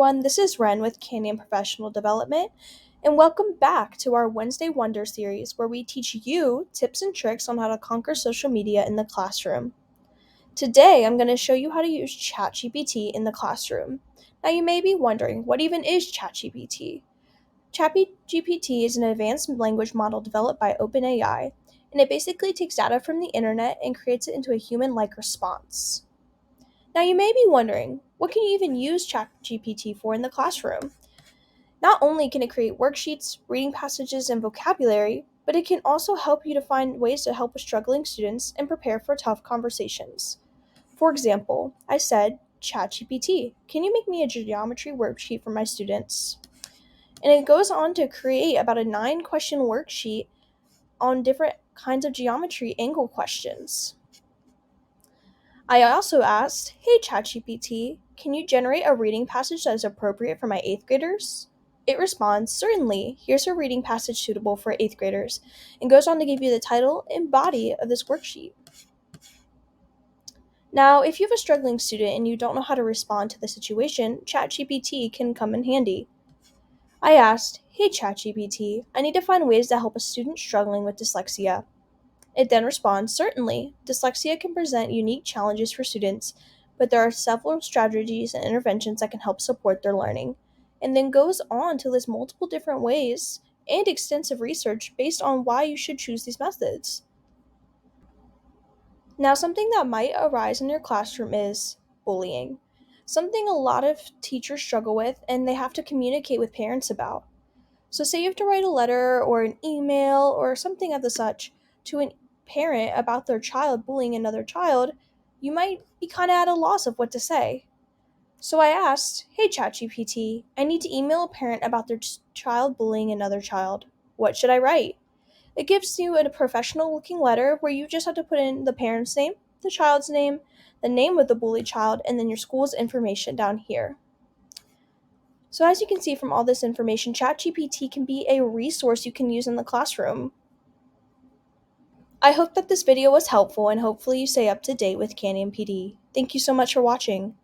everyone. This is Ren with Canyon Professional Development, and welcome back to our Wednesday Wonder series where we teach you tips and tricks on how to conquer social media in the classroom. Today, I'm going to show you how to use ChatGPT in the classroom. Now, you may be wondering, what even is ChatGPT? ChatGPT is an advanced language model developed by OpenAI, and it basically takes data from the internet and creates it into a human-like response. Now, you may be wondering, what can you even use ChatGPT for in the classroom? Not only can it create worksheets, reading passages, and vocabulary, but it can also help you to find ways to help with struggling students and prepare for tough conversations. For example, I said, ChatGPT, can you make me a geometry worksheet for my students? And it goes on to create about a 9-question worksheet on different kinds of geometry angle questions. I also asked, hey ChatGPT, can you generate a reading passage that is appropriate for my 8th graders? It responds, certainly, here's a reading passage suitable for 8th graders, and goes on to give you the title and body of this worksheet. Now, if you have a struggling student and you don't know how to respond to the situation, ChatGPT can come in handy. I asked, hey ChatGPT, I need to find ways to help a student struggling with dyslexia. It then responds, certainly, dyslexia can present unique challenges for students, but there are several strategies and interventions that can help support their learning, and then goes on to list multiple different ways and extensive research based on why you should choose these methods. Now, something that might arise in your classroom is bullying, something a lot of teachers struggle with and they have to communicate with parents about. So, say you have to write a letter or an email or something of the such to a parent about their child bullying another child, you might be kind of at a loss of what to say. So, I asked, hey ChatGPT, I need to email a parent about their child bullying another child. What should I write? It gives you a professional looking letter where you just have to put in the parent's name, the child's name, the name of the bullied child, and then your school's information down here. So as you can see from all this information, ChatGPT can be a resource you can use in the classroom. I hope that this video was helpful and hopefully you stay up to date with Canyon PD. Thank you so much for watching.